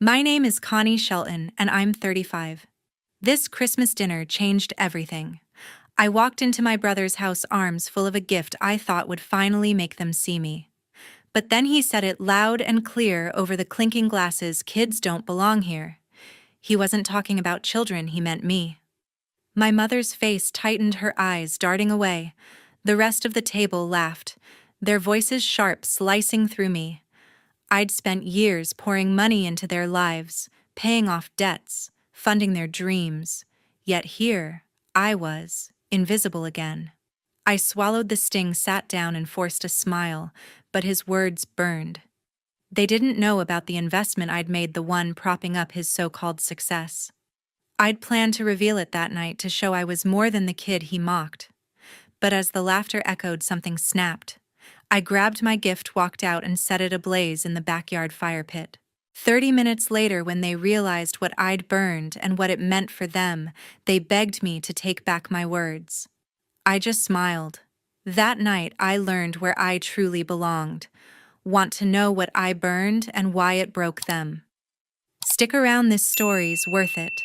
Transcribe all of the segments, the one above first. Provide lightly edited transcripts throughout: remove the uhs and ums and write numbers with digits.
My name is Connie Shelton, and I'm 35. This Christmas dinner changed everything. I walked into my brother's house arms full of a gift I thought would finally make them see me. But then he said it loud and clear over the clinking glasses, "Kids don't belong here." He wasn't talking about children, he meant me. My mother's face tightened, her eyes darting away. The rest of the table laughed, their voices sharp, slicing through me. I'd spent years pouring money into their lives, paying off debts, funding their dreams. Yet here, I was, invisible again. I swallowed the sting, sat down, and forced a smile, but his words burned. They didn't know about the investment I'd made, the one propping up his so-called success. I'd planned to reveal it that night to show I was more than the kid he mocked. But as the laughter echoed, something snapped. I grabbed my gift, walked out, and set it ablaze in the backyard fire pit. 30 minutes later, when they realized what I'd burned and what it meant for them, they begged me to take back my words. I just smiled. That night, I learned where I truly belonged. Want to know what I burned and why it broke them? Stick around, this story's worth it.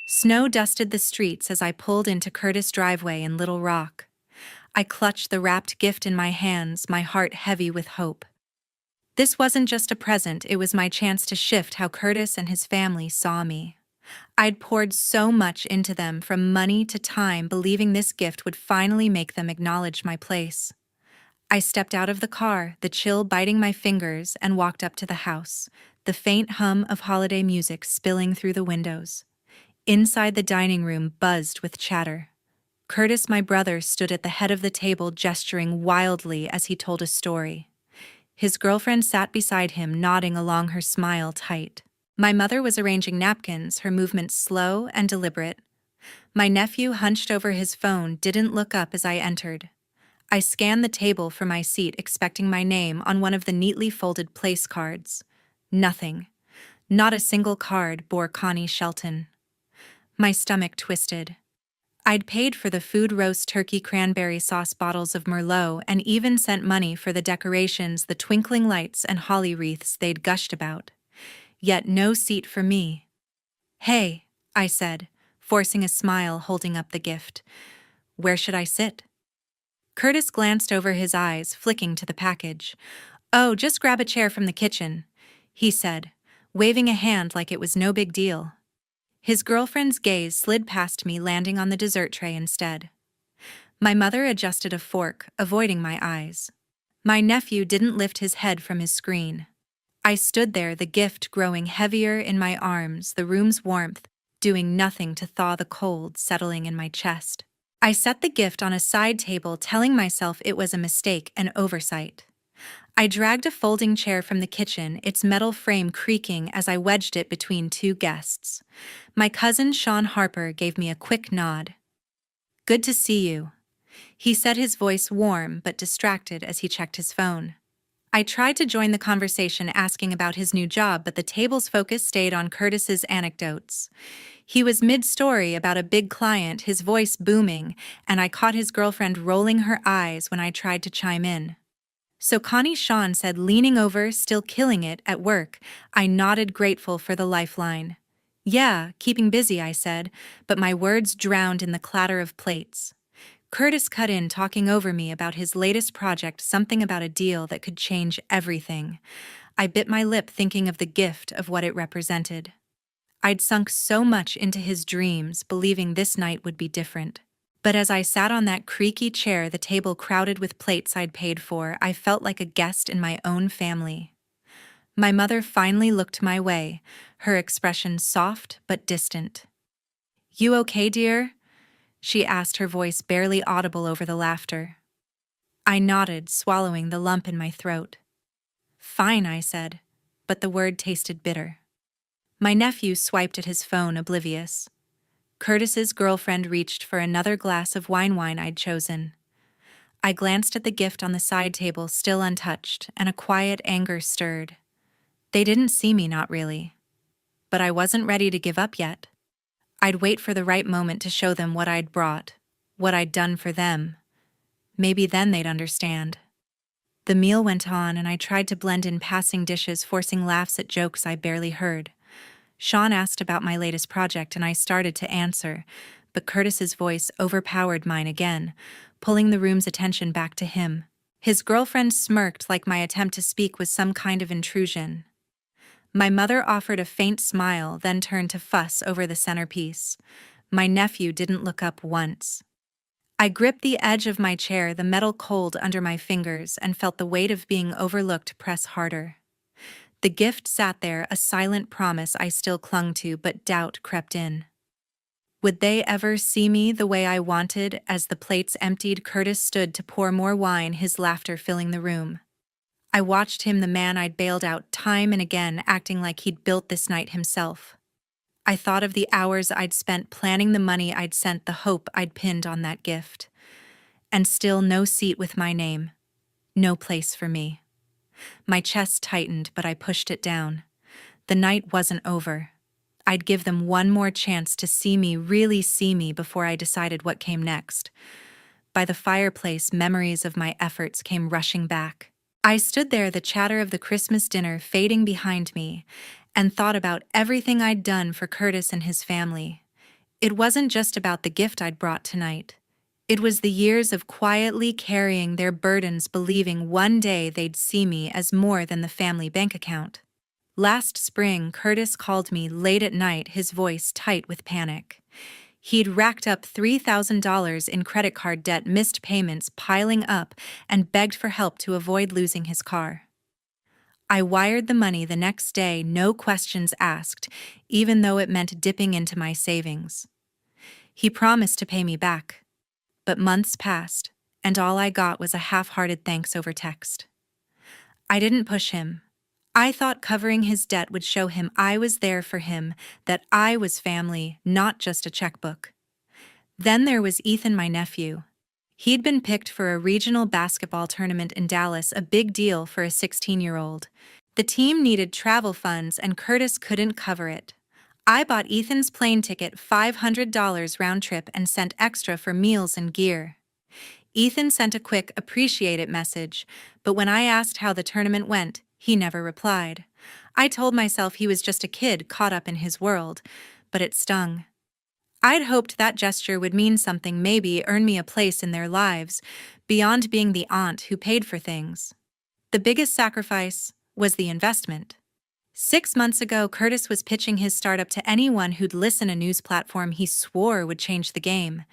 Snow dusted the streets as I pulled into Curtis' driveway in Little Rock. I clutched the wrapped gift in my hands, my heart heavy with hope. This wasn't just a present, it was my chance to shift how Curtis and his family saw me. I'd poured so much into them, from money to time, believing this gift would finally make them acknowledge my place. I stepped out of the car, the chill biting my fingers, and walked up to the house, the faint hum of holiday music spilling through the windows. Inside, the dining room buzzed with chatter. Curtis, my brother, stood at the head of the table, gesturing wildly as he told a story. His girlfriend sat beside him, nodding along, her smile tight. My mother was arranging napkins, her movements slow and deliberate. My nephew, hunched over his phone, didn't look up as I entered. I scanned the table for my seat, expecting my name on one of the neatly folded place cards. Nothing. Not a single card bore Connie Shelton. My stomach twisted. I'd paid for the food, roast turkey, cranberry sauce, bottles of Merlot, and even sent money for the decorations, the twinkling lights and holly wreaths they'd gushed about. Yet no seat for me. "Hey," I said, forcing a smile, holding up the gift. "Where should I sit?" Curtis glanced over, his eyes flicking to the package. "Oh, just grab a chair from the kitchen," he said, waving a hand like it was no big deal. His girlfriend's gaze slid past me, landing on the dessert tray instead. My mother adjusted a fork, avoiding my eyes. My nephew didn't lift his head from his screen. I stood there, the gift growing heavier in my arms, the room's warmth doing nothing to thaw the cold settling in my chest. I set the gift on a side table, telling myself it was a mistake, an oversight. I dragged a folding chair from the kitchen, its metal frame creaking as I wedged it between two guests. My cousin Sean Harper gave me a quick nod. "Good to see you," he said, his voice warm but distracted as he checked his phone. I tried to join the conversation, asking about his new job, but the table's focus stayed on Curtis's anecdotes. He was mid-story about a big client, his voice booming, and I caught his girlfriend rolling her eyes when I tried to chime in. "So Connie," Sean said, leaning over, still killing it at work. I nodded, grateful for the lifeline. "Yeah, keeping busy," I said, but my words drowned in the clatter of plates. Curtis cut in, talking over me about his latest project, something about a deal that could change everything. I bit my lip, thinking of the gift, of what it represented. I'd sunk so much into his dreams, believing this night would be different. But as I sat on that creaky chair, the table crowded with plates I'd paid for, I felt like a guest in my own family. My mother finally looked my way, her expression soft but distant. "You okay, dear?" she asked, her voice barely audible over the laughter. I nodded, swallowing the lump in my throat. "Fine," I said, but the word tasted bitter. My nephew swiped at his phone, oblivious. Curtis's girlfriend reached for another glass of wine I'd chosen. I glanced at the gift on the side table, still untouched, and a quiet anger stirred. They didn't see me, not really. But I wasn't ready to give up yet. I'd wait for the right moment to show them what I'd brought, what I'd done for them. Maybe then they'd understand. The meal went on, and I tried to blend in passing dishes, forcing laughs at jokes I barely heard. Sean asked about my latest project and I started to answer, but Curtis's voice overpowered mine again, pulling the room's attention back to him. His girlfriend smirked like my attempt to speak was some kind of intrusion. My mother offered a faint smile, then turned to fuss over the centerpiece. My nephew didn't look up once. I gripped the edge of my chair, the metal cold under my fingers, and felt the weight of being overlooked press harder. The gift sat there, a silent promise I still clung to, but doubt crept in. Would they ever see me the way I wanted? As the plates emptied, Curtis stood to pour more wine, his laughter filling the room. I watched him, the man I'd bailed out time and again, acting like he'd built this night himself. I thought of the hours I'd spent planning, the money I'd sent, the hope I'd pinned on that gift. And still no seat with my name. No place for me. My chest tightened, but I pushed it down. The night wasn't over. I'd give them one more chance to see me, really see me, before I decided what came next. By the fireplace, memories of my efforts came rushing back. I stood there, the chatter of the Christmas dinner fading behind me, and thought about everything I'd done for Curtis and his family. It wasn't just about the gift I'd brought tonight. It was the years of quietly carrying their burdens, believing one day they'd see me as more than the family bank account. Last spring, Curtis called me late at night, his voice tight with panic. He'd racked up $3,000 in credit card debt, missed payments piling up, and begged for help to avoid losing his car. I wired the money the next day, no questions asked, even though it meant dipping into my savings. He promised to pay me back. But months passed, and all I got was a half-hearted thanks over text. I didn't push him. I thought covering his debt would show him I was there for him, that I was family, not just a checkbook. Then there was Ethan, my nephew. He'd been picked for a regional basketball tournament in Dallas, a big deal for a 16-year-old. The team needed travel funds and Curtis couldn't cover it. I bought Ethan's plane ticket, $500 round trip, and sent extra for meals and gear. Ethan sent a quick "appreciate it" message, but when I asked how the tournament went, he never replied. I told myself he was just a kid caught up in his world, but it stung. I'd hoped that gesture would mean something, maybe earn me a place in their lives, beyond being the aunt who paid for things. The biggest sacrifice was the investment. 6 months ago, Curtis was pitching his startup to anyone who'd listen, a news platform he swore would change the game.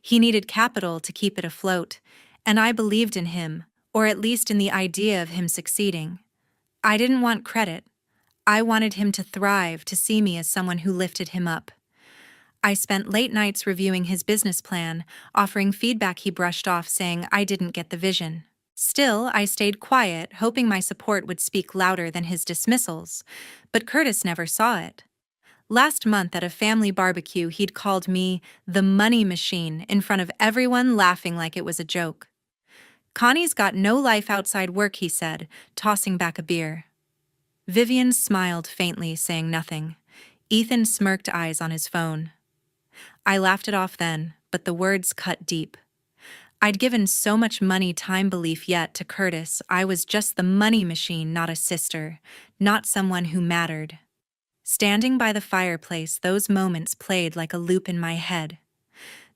He needed capital to keep it afloat, and I believed in him, or at least in the idea of him succeeding. I didn't want credit. I wanted him to thrive, to see me as someone who lifted him up. I spent late nights reviewing his business plan, offering feedback he brushed off, saying I didn't get the vision. Still, I stayed quiet, hoping my support would speak louder than his dismissals, but Curtis never saw it. Last month at a family barbecue, he'd called me the money machine in front of everyone, laughing like it was a joke. Connie's got no life outside work, he said, tossing back a beer. Vivian smiled faintly, saying nothing. Ethan smirked, eyes on his phone. I laughed it off then, but the words cut deep. I'd given so much money, time, belief, yet to Curtis I was just the money machine, not a sister, not someone who mattered. Standing by the fireplace, those moments played like a loop in my head.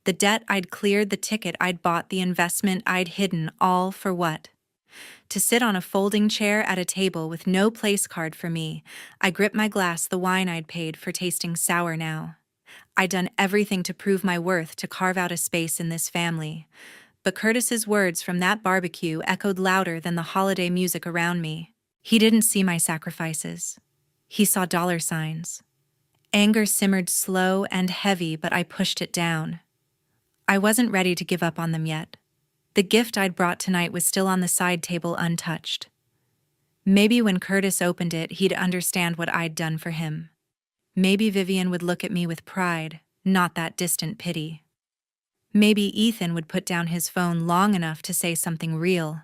The debt I'd cleared, the ticket I'd bought, the investment I'd hidden, all for what? To sit on a folding chair at a table with no place card for me. I gripped my glass, the wine I'd paid for tasting sour now. I'd done everything to prove my worth, to carve out a space in this family. But Curtis's words from that barbecue echoed louder than the holiday music around me. He didn't see my sacrifices. He saw dollar signs. Anger simmered slow and heavy, but I pushed it down. I wasn't ready to give up on them yet. The gift I'd brought tonight was still on the side table, untouched. Maybe when Curtis opened it, he'd understand what I'd done for him. Maybe Vivian would look at me with pride, not that distant pity. Maybe Ethan would put down his phone long enough to say something real.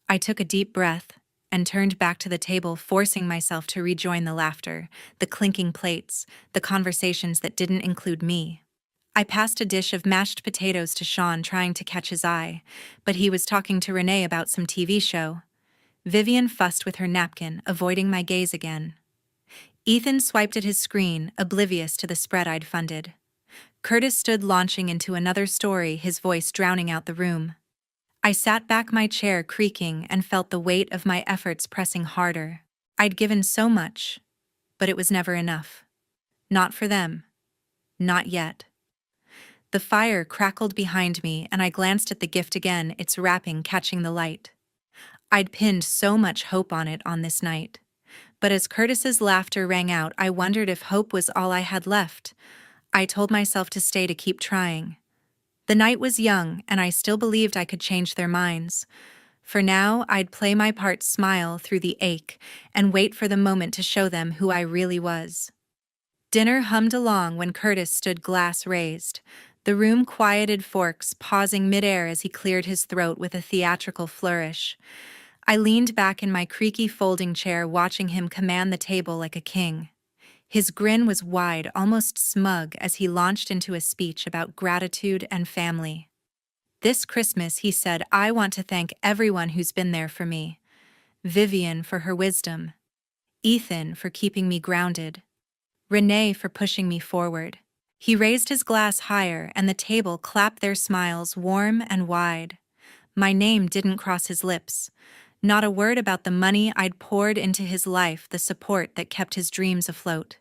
I took a deep breath and turned back to the table, forcing myself to rejoin the laughter, the clinking plates, the conversations that didn't include me. I passed a dish of mashed potatoes to Sean, trying to catch his eye, but he was talking to Renee about some TV show. Vivian fussed with her napkin, avoiding my gaze again. Ethan swiped at his screen, oblivious to the spread I'd funded. Curtis stood launching into another story, his voice drowning out the room. I sat back, my chair creaking, and felt the weight of my efforts pressing harder. I'd given so much, but it was never enough. Not for them. Not yet. The fire crackled behind me, and I glanced at the gift again, its wrapping catching the light. I'd pinned so much hope on it on this night. But as Curtis's laughter rang out, I wondered if hope was all I had left. I told myself to stay, to keep trying. The night was young, and I still believed I could change their minds. For now, I'd play my part, smile through the ache, and wait for the moment to show them who I really was. Dinner hummed along when Curtis stood, glass raised. The room quieted, forks pausing midair as he cleared his throat with a theatrical flourish. I leaned back in my creaky folding chair, watching him command the table like a king. His grin was wide, almost smug, as he launched into a speech about gratitude and family. This Christmas, he said, I want to thank everyone who's been there for me. Vivian for her wisdom. Ethan for keeping me grounded. Renee for pushing me forward. He raised his glass higher, and the table clapped, their smiles warm and wide. My name didn't cross his lips. Not a word about the money I'd poured into his life, the support that kept his dreams afloat.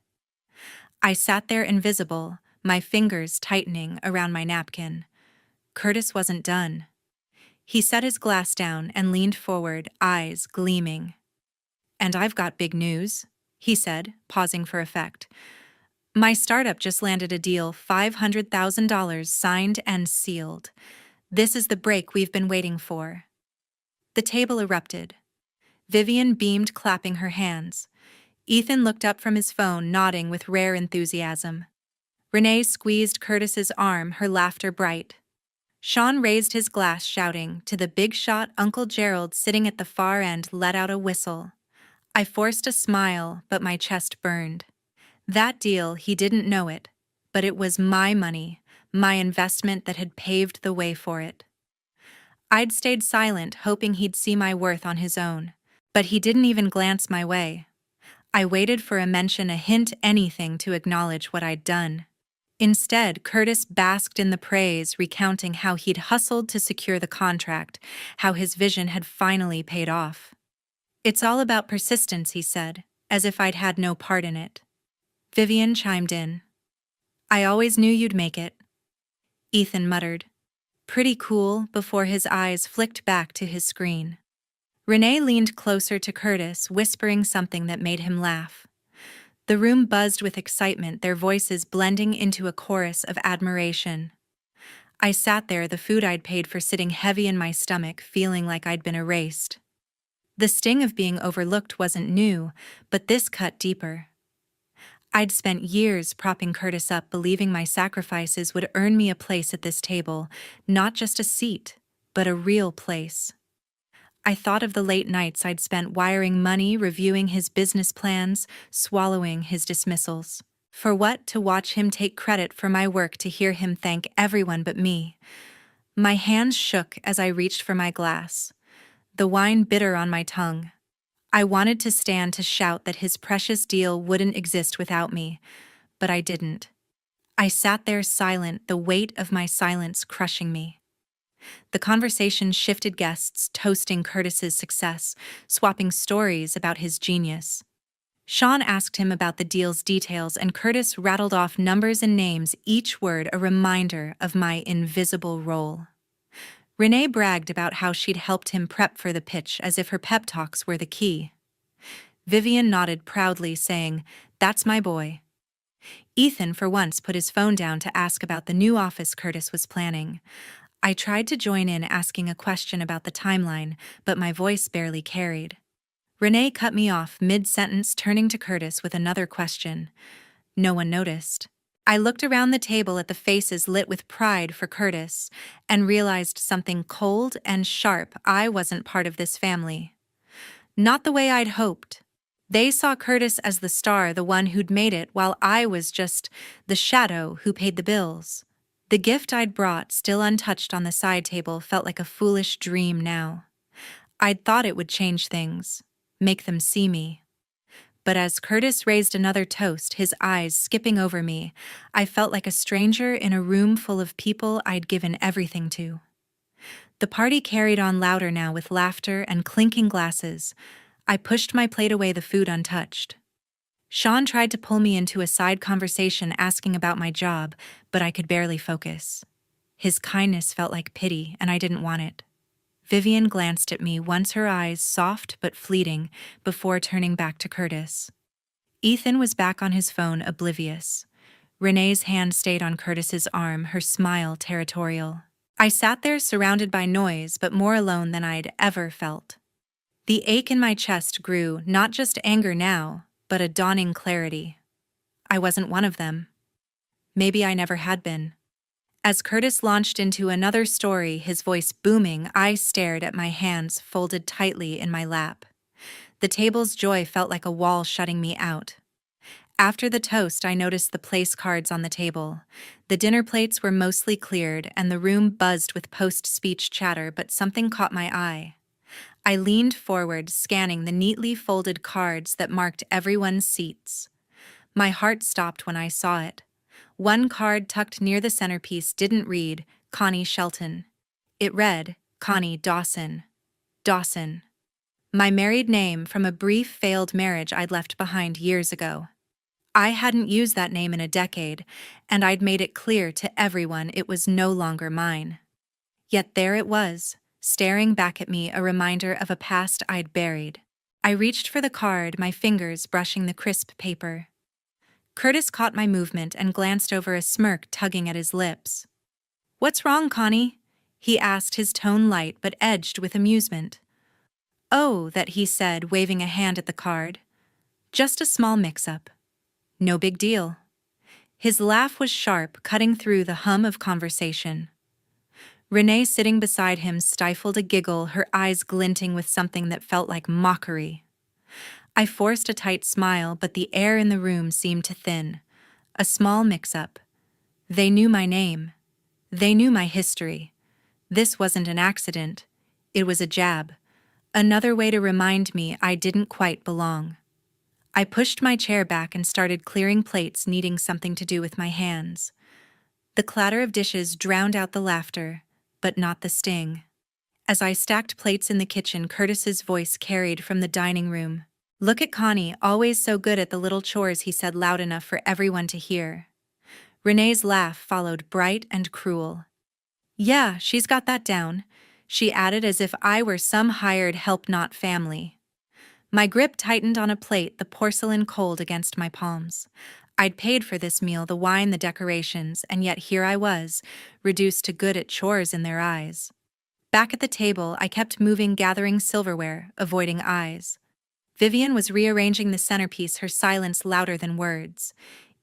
I sat there invisible, my fingers tightening around my napkin. Curtis wasn't done. He set his glass down and leaned forward, eyes gleaming. "And I've got big news," he said, pausing for effect. "My startup just landed a deal, $500,000 signed and sealed. This is the break we've been waiting for." The table erupted. Vivian beamed, clapping her hands. Ethan looked up from his phone, nodding with rare enthusiasm. Renee squeezed Curtis's arm, her laughter bright. Sean raised his glass, shouting. To the big shot, Uncle Gerald, sitting at the far end, let out a whistle. I forced a smile, but my chest burned. That deal, he didn't know it, but it was my money, my investment that had paved the way for it. I'd stayed silent, hoping he'd see my worth on his own, but he didn't even glance my way. I waited for a mention, a hint, anything to acknowledge what I'd done. Instead, Curtis basked in the praise, recounting how he'd hustled to secure the contract, how his vision had finally paid off. "It's all about persistence," he said, as if I'd had no part in it. Vivian chimed in. "I always knew you'd make it." Ethan muttered, "Pretty cool," before his eyes flicked back to his screen. Renee leaned closer to Curtis, whispering something that made him laugh. The room buzzed with excitement, their voices blending into a chorus of admiration. I sat there, the food I'd paid for sitting heavy in my stomach, feeling like I'd been erased. The sting of being overlooked wasn't new, but this cut deeper. I'd spent years propping Curtis up, believing my sacrifices would earn me a place at this table, not just a seat, but a real place. I thought of the late nights I'd spent wiring money, reviewing his business plans, swallowing his dismissals. For what? To watch him take credit for my work, to hear him thank everyone but me. My hands shook as I reached for my glass, the wine bitter on my tongue. I wanted to stand, to shout that his precious deal wouldn't exist without me, but I didn't. I sat there silent, the weight of my silence crushing me. The conversation shifted, guests toasting Curtis's success, swapping stories about his genius. Sean asked him about the deal's details, and Curtis rattled off numbers and names, each word a reminder of my invisible role. Renee bragged about how she'd helped him prep for the pitch, as if her pep talks were the key. Vivian nodded proudly, saying, "That's my boy." Ethan, for once, put his phone down to ask about the new office Curtis was planning. I tried to join in, asking a question about the timeline, but my voice barely carried. Renee cut me off mid-sentence, turning to Curtis with another question. No one noticed. I looked around the table at the faces lit with pride for Curtis and realized something cold and sharp. I wasn't part of this family. Not the way I'd hoped. They saw Curtis as the star, the one who'd made it, while I was just the shadow who paid the bills. The gift I'd brought, still untouched on the side table, felt like a foolish dream now. I'd thought it would change things, make them see me. But as Curtis raised another toast, his eyes skipping over me, I felt like a stranger in a room full of people I'd given everything to. The party carried on louder now with laughter and clinking glasses. I pushed my plate away, the food untouched. Sean tried to pull me into a side conversation asking about my job, but I could barely focus. His kindness felt like pity, and I didn't want it. Vivian glanced at me, once her eyes soft but fleeting, before turning back to Curtis. Ethan was back on his phone, oblivious. Renee's hand stayed on Curtis's arm, her smile territorial. I sat there surrounded by noise, but more alone than I'd ever felt. The ache in my chest grew, not just anger now, but a dawning clarity. I wasn't one of them. Maybe I never had been. As Curtis launched into another story, his voice booming, I stared at my hands folded tightly in my lap. The table's joy felt like a wall shutting me out. After the toast, I noticed the place cards on the table. The dinner plates were mostly cleared, and the room buzzed with post-speech chatter, but something caught my eye. I leaned forward, scanning the neatly folded cards that marked everyone's seats. My heart stopped when I saw it. One card tucked near the centerpiece didn't read Connie Shelton. It read Connie Dawson. Dawson. My married name from a brief failed marriage I'd left behind years ago. I hadn't used that name in a decade, and I'd made it clear to everyone it was no longer mine. Yet there it was, staring back at me, a reminder of a past I'd buried. I reached for the card, my fingers brushing the crisp paper. Curtis caught my movement and glanced over, a smirk tugging at his lips. "What's wrong, Connie?" he asked, his tone light but edged with amusement. "Oh, that," he said, waving a hand at the card. "Just a small mix-up. No big deal." His laugh was sharp, cutting through the hum of conversation. Renee, sitting beside him, stifled a giggle, her eyes glinting with something that felt like mockery. I forced a tight smile, but the air in the room seemed to thin. A small mix-up. They knew my name. They knew my history. This wasn't an accident. It was a jab. Another way to remind me I didn't quite belong. I pushed my chair back and started clearing plates, needing something to do with my hands. The clatter of dishes drowned out the laughter, but not the sting. As I stacked plates in the kitchen, Curtis's voice carried from the dining room. "Look at Connie, always so good at the little chores," he said, loud enough for everyone to hear. Renee's laugh followed, bright and cruel. "Yeah, she's got that down," she added, as if I were some hired help, not family. My grip tightened on a plate, the porcelain cold against my palms. I'd paid for this meal, the wine, the decorations, and yet here I was, reduced to good at chores in their eyes. Back at the table, I kept moving, gathering silverware, avoiding eyes. Vivian was rearranging the centerpiece, her silence louder than words.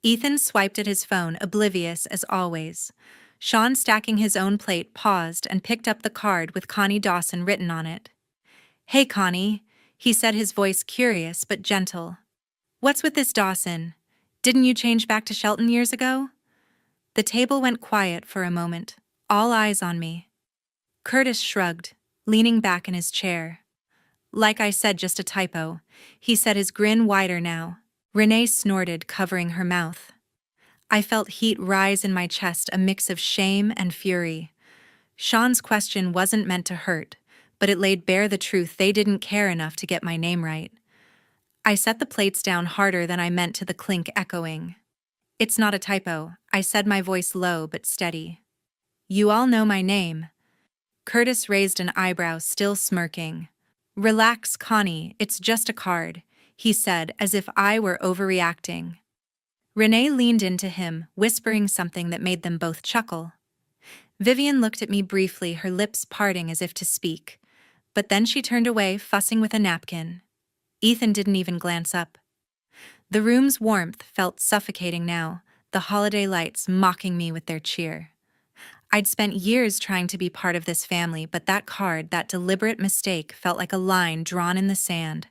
Ethan swiped at his phone, oblivious as always. Sean, stacking his own plate, paused and picked up the card with Connie Dawson written on it. "Hey, Connie," he said, his voice curious but gentle. "What's with this Dawson? Didn't you change back to Shelton years ago?" The table went quiet for a moment, all eyes on me. Curtis shrugged, leaning back in his chair. "Like I said, just a typo," he said, his grin wider now. Renee snorted, covering her mouth. I felt heat rise in my chest, a mix of shame and fury. Sean's question wasn't meant to hurt, but it laid bare the truth. They didn't care enough to get my name right. I set the plates down harder than I meant, to the clink echoing. "It's not a typo," I said, my voice low but steady. "You all know my name." Curtis raised an eyebrow, still smirking. "Relax, Connie, it's just a card," he said, as if I were overreacting. Renee leaned into him, whispering something that made them both chuckle. Vivian looked at me briefly, her lips parting as if to speak, but then she turned away, fussing with a napkin. Ethan didn't even glance up. The room's warmth felt suffocating now, the holiday lights mocking me with their cheer. I'd spent years trying to be part of this family, but that card, that deliberate mistake, felt like a line drawn in the sand.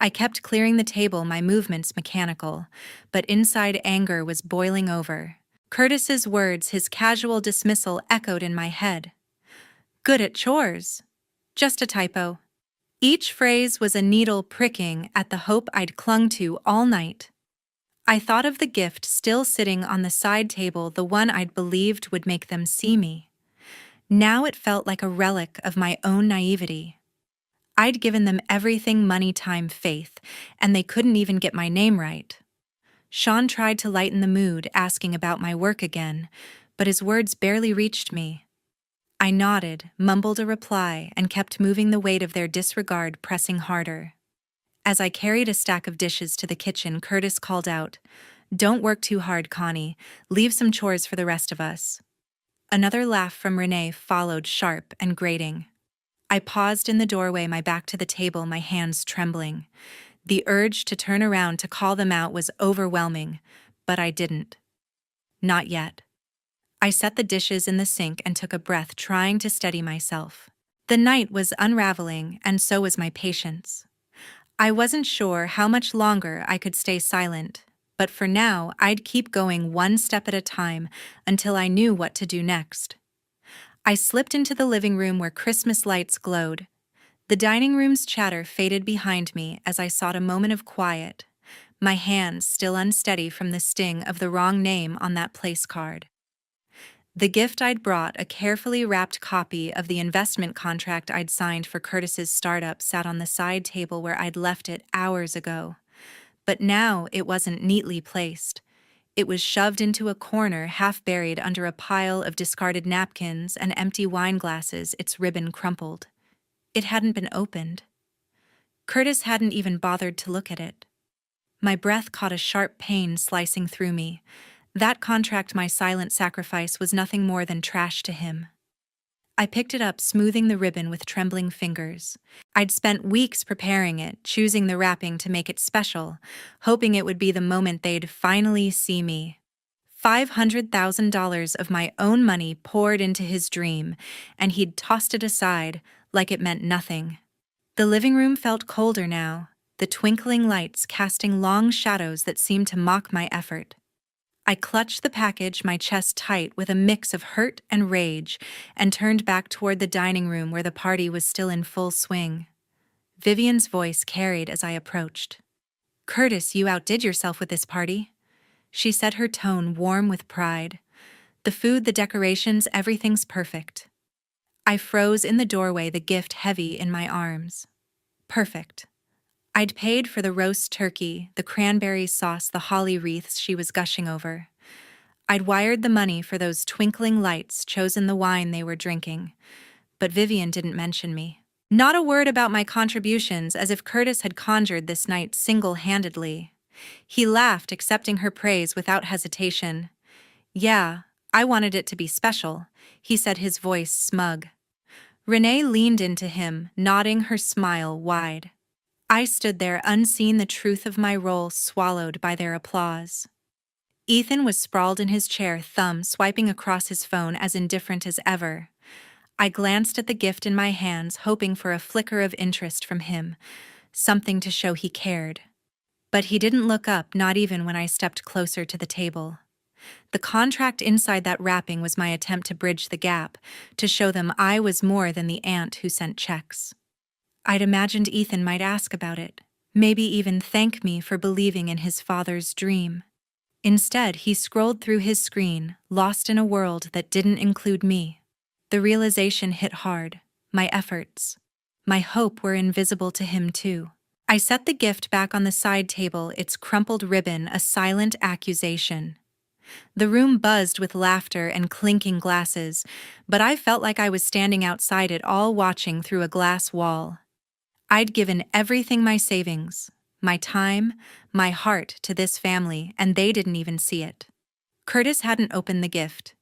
I kept clearing the table, my movements mechanical, but inside anger was boiling over. Curtis's words, his casual dismissal, echoed in my head. "Good at chores. Just a typo." Each phrase was a needle pricking at the hope I'd clung to all night. I thought of the gift still sitting on the side table, the one I'd believed would make them see me. Now it felt like a relic of my own naivety. I'd given them everything: money, time, faith, and they couldn't even get my name right. Sean tried to lighten the mood, asking about my work again, but his words barely reached me. I nodded, mumbled a reply, and kept moving, the weight of their disregard pressing harder. As I carried a stack of dishes to the kitchen, Curtis called out, "Don't work too hard, Connie. Leave some chores for the rest of us." Another laugh from Renee followed, sharp and grating. I paused in the doorway, my back to the table, my hands trembling. The urge to turn around to call them out was overwhelming, but I didn't. Not yet. I set the dishes in the sink and took a breath, trying to steady myself. The night was unraveling, and so was my patience. I wasn't sure how much longer I could stay silent, but for now I'd keep going, one step at a time, until I knew what to do next. I slipped into the living room where Christmas lights glowed. The dining room's chatter faded behind me as I sought a moment of quiet, my hands still unsteady from the sting of the wrong name on that place card. The gift I'd brought, a carefully wrapped copy of the investment contract I'd signed for Curtis's startup, sat on the side table where I'd left it hours ago. But now it wasn't neatly placed. It was shoved into a corner, half buried under a pile of discarded napkins and empty wine glasses, its ribbon crumpled. It hadn't been opened. Curtis hadn't even bothered to look at it. My breath caught a sharp pain slicing through me. That contract, my silent sacrifice, was nothing more than trash to him. I picked it up, smoothing the ribbon with trembling fingers. I'd spent weeks preparing it, choosing the wrapping to make it special, hoping it would be the moment they'd finally see me. $500,000 of my own money poured into his dream, and he'd tossed it aside like it meant nothing. The living room felt colder now, the twinkling lights casting long shadows that seemed to mock my effort. I clutched the package, my chest tight with a mix of hurt and rage, and turned back toward the dining room where the party was still in full swing. Vivian's voice carried as I approached. "Curtis, you outdid yourself with this party," she said, her tone warm with pride. "The food, the decorations, everything's perfect." I froze in the doorway, the gift heavy in my arms. Perfect. I'd paid for the roast turkey, the cranberry sauce, the holly wreaths she was gushing over. I'd wired the money for those twinkling lights, chosen the wine they were drinking. But Vivian didn't mention me. Not a word about my contributions, as if Curtis had conjured this night single-handedly. He laughed, accepting her praise without hesitation. "Yeah, I wanted it to be special," he said, his voice smug. Renee leaned into him, nodding, her smile wide. I stood there, unseen, the truth of my role swallowed by their applause. Ethan was sprawled in his chair, thumb swiping across his phone, as indifferent as ever. I glanced at the gift in my hands, hoping for a flicker of interest from him, something to show he cared. But he didn't look up, not even when I stepped closer to the table. The contract inside that wrapping was my attempt to bridge the gap, to show them I was more than the aunt who sent checks. I'd imagined Ethan might ask about it, maybe even thank me for believing in his father's dream. Instead, he scrolled through his screen, lost in a world that didn't include me. The realization hit hard. My efforts, my hope, were invisible to him too. I set the gift back on the side table, its crumpled ribbon a silent accusation. The room buzzed with laughter and clinking glasses, but I felt like I was standing outside it all, watching through a glass wall. I'd given everything, my savings, my time, my heart, to this family, and they didn't even see it. Curtis hadn't opened the gift.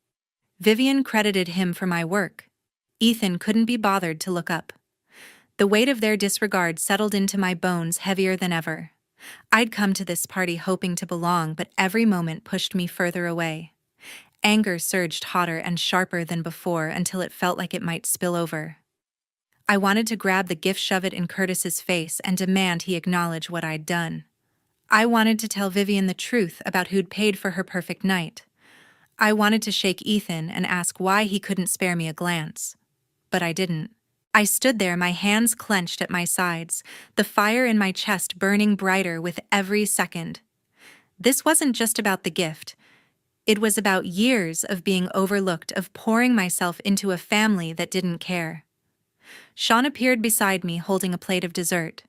Vivian credited him for my work. Ethan couldn't be bothered to look up. The weight of their disregard settled into my bones heavier than ever. I'd come to this party hoping to belong, but every moment pushed me further away. Anger surged hotter and sharper than before, until it felt like it might spill over. I wanted to grab the gift, shove it in Curtis's face, and demand he acknowledge what I'd done. I wanted to tell Vivian the truth about who'd paid for her perfect night. I wanted to shake Ethan and ask why he couldn't spare me a glance. But I didn't. I stood there, my hands clenched at my sides, the fire in my chest burning brighter with every second. This wasn't just about the gift. It was about years of being overlooked, of pouring myself into a family that didn't care. Sean appeared beside me holding a plate of dessert.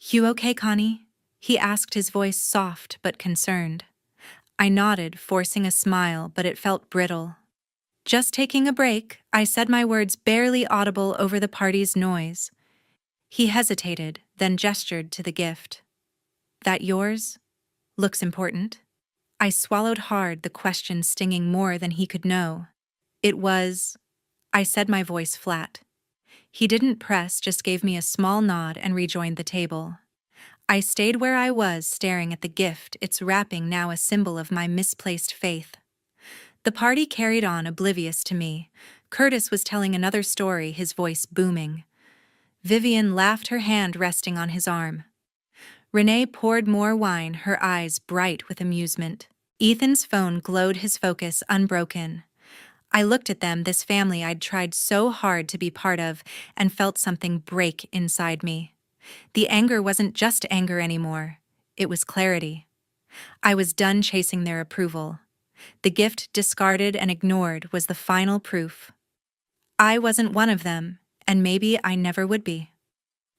"You okay, Connie?" he asked, his voice soft but concerned. I nodded, forcing a smile, but it felt brittle. "Just taking a break," I said, my words barely audible over the party's noise. He hesitated, then gestured to the gift. "That yours? Looks important." I swallowed hard, the question stinging more than he could know. "It was," I said, my voice flat. He didn't press, just gave me a small nod and rejoined the table. I stayed where I was, staring at the gift, its wrapping now a symbol of my misplaced faith. The party carried on, oblivious to me. Curtis was telling another story, his voice booming. Vivian laughed, her hand resting on his arm. Renee poured more wine, her eyes bright with amusement. Ethan's phone glowed, his focus unbroken. I looked at them, this family I'd tried so hard to be part of, and felt something break inside me. The anger wasn't just anger anymore. It was clarity. I was done chasing their approval. The gift, discarded and ignored, was the final proof. I wasn't one of them, and maybe I never would be.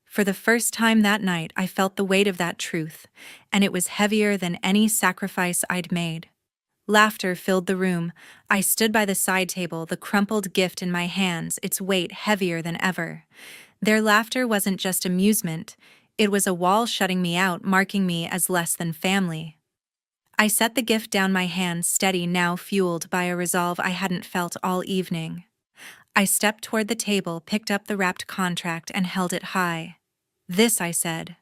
For the first time that night, I felt the weight of that truth, and it was heavier than any sacrifice I'd made. Laughter filled the room. I stood by the side table, the crumpled gift in my hands, its weight heavier than ever. Their laughter wasn't just amusement. It was a wall shutting me out, marking me as less than family. I set the gift down, my hands steady, now fueled by a resolve I hadn't felt all evening. I stepped toward the table, picked up the wrapped contract, and held it high. "This," I said,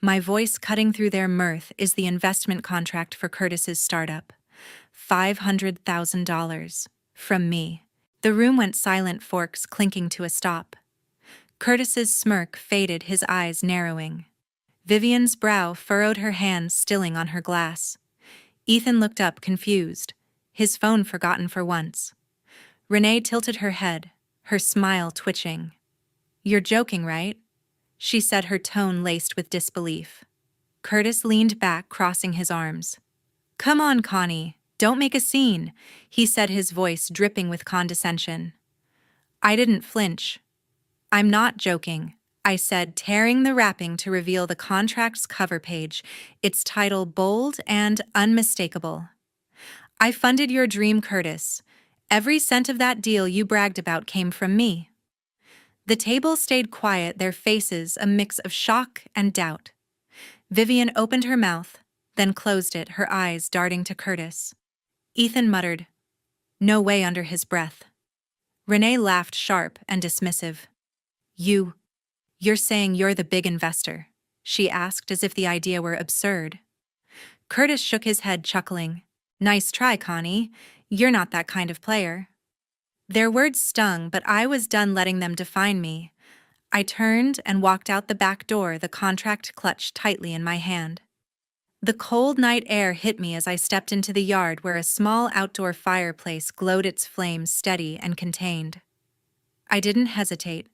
my voice cutting through their mirth, "is the investment contract for Curtis's startup. $500,000. From me." The room went silent, forks clinking to a stop. Curtis's smirk faded, his eyes narrowing. Vivian's brow furrowed, her hands stilling on her glass. Ethan looked up, confused, his phone forgotten for once. Renee tilted her head, her smile twitching. "You're joking, right?" she said, her tone laced with disbelief. Curtis leaned back, crossing his arms. "Come on, Connie, don't make a scene," he said, his voice dripping with condescension. I didn't flinch. "I'm not joking," I said, tearing the wrapping to reveal the contract's cover page, its title bold and unmistakable. "I funded your dream, Curtis. Every cent of that deal you bragged about came from me." The table stayed quiet, their faces a mix of shock and doubt. Vivian opened her mouth, then closed it, her eyes darting to Curtis. Ethan muttered, "No way," under his breath. Renee laughed, sharp and dismissive. You're saying you're the big investor?" she asked, as if the idea were absurd. Curtis shook his head, chuckling. "Nice try, Connie. You're not that kind of player." Their words stung, but I was done letting them define me. I turned and walked out the back door, the contract clutched tightly in my hand. The cold night air hit me as I stepped into the yard, where a small outdoor fireplace glowed, its flames steady and contained. I didn't hesitate.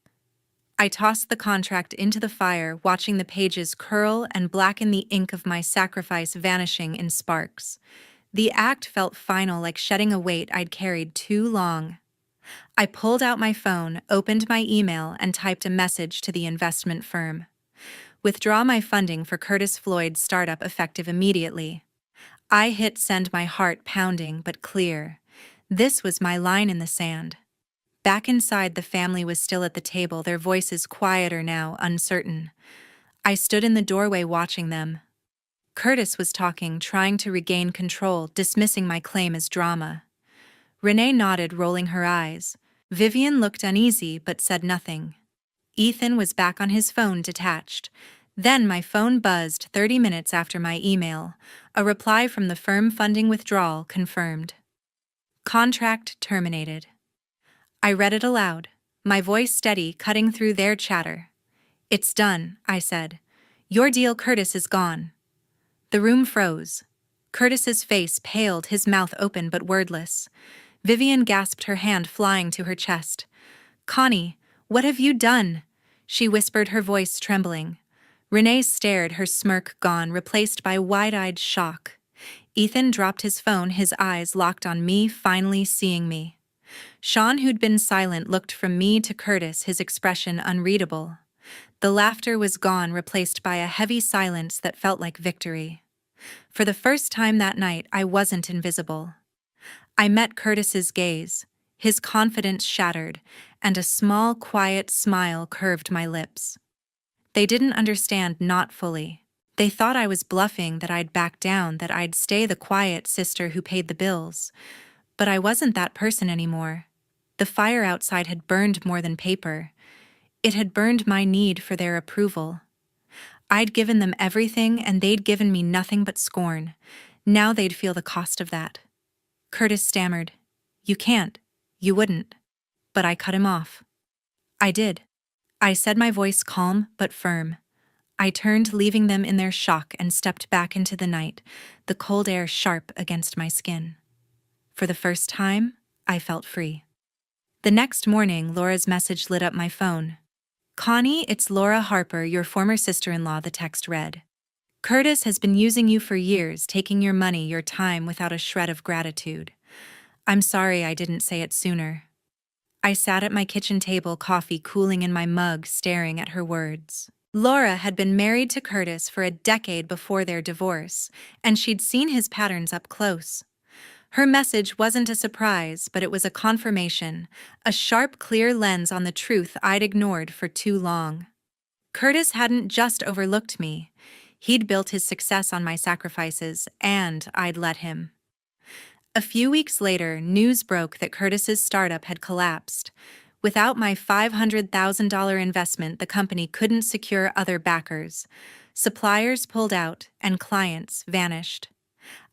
I tossed the contract into the fire, watching the pages curl and blacken, the ink of my sacrifice vanishing in sparks. The act felt final, like shedding a weight I'd carried too long. I pulled out my phone, opened my email, and typed a message to the investment firm. "Withdraw my funding for Curtis Floyd's startup effective immediately." I hit send, my heart pounding but clear. This was my line in the sand. Back inside, the family was still at the table, their voices quieter now, uncertain. I stood in the doorway watching them. Curtis was talking, trying to regain control, dismissing my claim as drama. Renee nodded, rolling her eyes. Vivian looked uneasy but said nothing. Ethan was back on his phone, detached. Then my phone buzzed 30 minutes after my email. A reply from the firm, funding withdrawal confirmed. Contract terminated. I read it aloud, my voice steady, cutting through their chatter. "It's done," I said. "Your deal, Curtis, is gone." The room froze. Curtis's face paled, his mouth open but wordless. Vivian gasped, her hand flying to her chest. "Connie, "What have you done?" she whispered, her voice trembling. Renee stared, her smirk gone, replaced by wide-eyed shock. Ethan dropped his phone, his eyes locked on me, finally seeing me. Sean, who'd been silent, looked from me to Curtis, his expression unreadable. The laughter was gone, replaced by a heavy silence that felt like victory. For the first time that night, I wasn't invisible. I met Curtis's gaze, his confidence shattered, and a small, quiet smile curved my lips. They didn't understand, not fully. They thought I was bluffing, that I'd back down, that I'd stay the quiet sister who paid the bills. But I wasn't that person anymore. The fire outside had burned more than paper. It had burned my need for their approval. I'd given them everything, and they'd given me nothing but scorn. Now they'd feel the cost of that. Curtis stammered, "You can't. You wouldn't." But I cut him off. I did. I said, my voice calm but firm. I turned, leaving them in their shock, and stepped back into the night, the cold air sharp against my skin. For the first time, I felt free. The next morning, Laura's message lit up my phone. "Connie, it's Laura Harper, your former sister-in-law," the text read. "Curtis has been using you for years, taking your money, your time, without a shred of gratitude. I'm sorry I didn't say it sooner." I sat at my kitchen table, coffee cooling in my mug, staring at her words. Laura had been married to Curtis for a decade before their divorce, and she'd seen his patterns up close. Her message wasn't a surprise, but it was a confirmation, a sharp, clear lens on the truth I'd ignored for too long. Curtis hadn't just overlooked me. He'd built his success on my sacrifices, and I'd let him. A few weeks later, news broke that Curtis's startup had collapsed. Without my $500,000 investment, the company couldn't secure other backers. Suppliers pulled out, and clients vanished.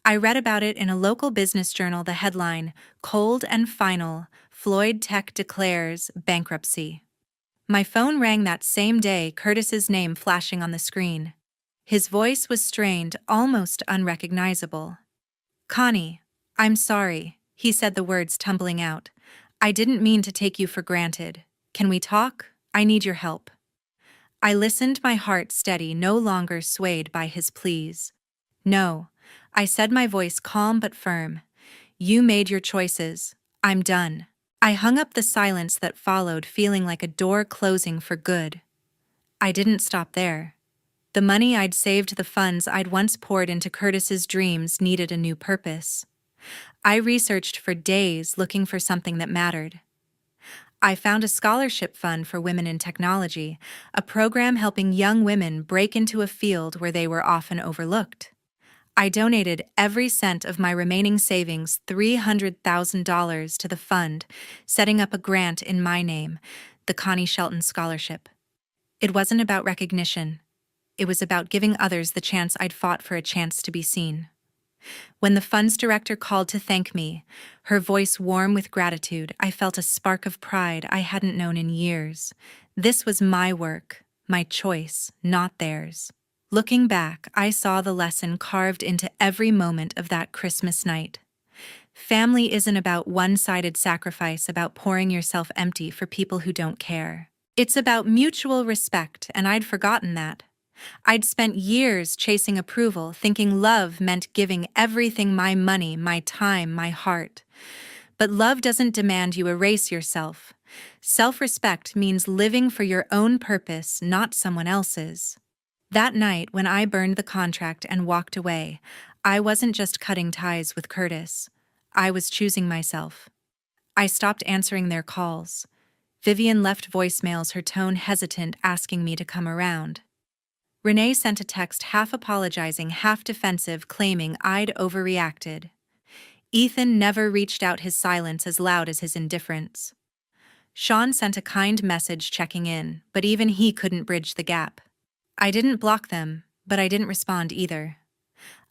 I read about it in a local business journal, the headline, "Cold and Final, Floyd Tech Declares Bankruptcy." My phone rang that same day, Curtis's name flashing on the screen. His voice was strained, almost unrecognizable. "Connie, I'm sorry," he said, the words tumbling out. "I didn't mean to take you for granted. Can we talk? I need your help." I listened, my heart steady, no longer swayed by his pleas. "No," I said, my voice calm but firm. "You made your choices. I'm done." I hung up, the silence that followed feeling like a door closing for good. I didn't stop there. The money I'd saved, the funds I'd once poured into Curtis's dreams, needed a new purpose. I researched for days, looking for something that mattered. I found a scholarship fund for women in technology, a program helping young women break into a field where they were often overlooked. I donated every cent of my remaining savings, $300,000, to the fund, setting up a grant in my name, the Connie Shelton Scholarship. It wasn't about recognition. It was about giving others the chance I'd fought for, a chance to be seen. When the fund's director called to thank me, her voice warm with gratitude, I felt a spark of pride I hadn't known in years. This was my work, my choice, not theirs. Looking back, I saw the lesson carved into every moment of that Christmas night. Family isn't about one-sided sacrifice, about pouring yourself empty for people who don't care. It's about mutual respect, and I'd forgotten that. I'd spent years chasing approval, thinking love meant giving everything, my money, my time, my heart. But love doesn't demand you erase yourself. Self-respect means living for your own purpose, not someone else's. That night, when I burned the contract and walked away, I wasn't just cutting ties with Curtis. I was choosing myself. I stopped answering their calls. Vivian left voicemails, her tone hesitant, asking me to come around. Renee sent a text, half apologizing, half defensive, claiming I'd overreacted. Ethan never reached out, his silence as loud as his indifference. Sean sent a kind message checking in, but even he couldn't bridge the gap. I didn't block them, but I didn't respond either.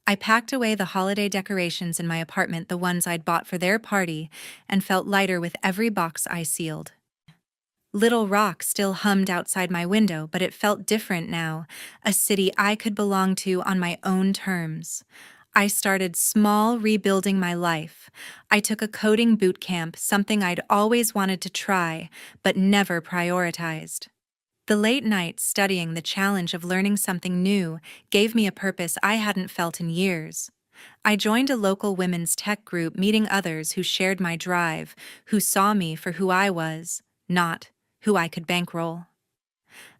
I packed away the holiday decorations in my apartment, the ones I'd bought for their party, and felt lighter with every box I sealed. Little Rock still hummed outside my window, but it felt different now, a city I could belong to on my own terms. I started small, rebuilding my life. I took a coding boot camp, something I'd always wanted to try, but never prioritized. The late nights studying the challenge of learning something new gave me a purpose I hadn't felt in years. I joined a local women's tech group, meeting others who shared my drive, who saw me for who I was, not who I could bankroll.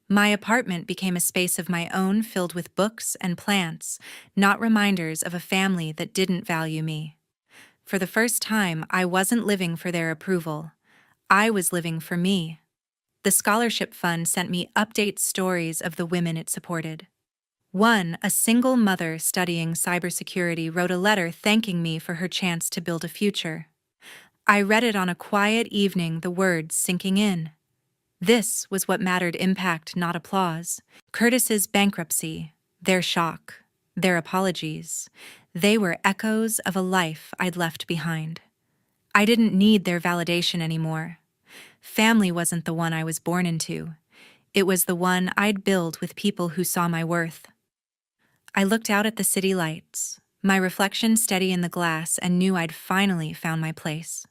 My apartment became a space of my own, filled with books and plants, not reminders of a family that didn't value me. For the first time, I wasn't living for their approval. I was living for me. The scholarship fund sent me update stories of the women it supported. One, a single mother studying cybersecurity, wrote a letter thanking me for her chance to build a future. I read it on a quiet evening, the words sinking in. This was what mattered: impact, not applause. Curtis's bankruptcy, their shock, their apologies, they were echoes of a life I'd left behind. I didn't need their validation anymore. Family wasn't the one I was born into. It was the one I'd build with people who saw my worth. I looked out at the city lights, my reflection steady in the glass, and knew I'd finally found my place.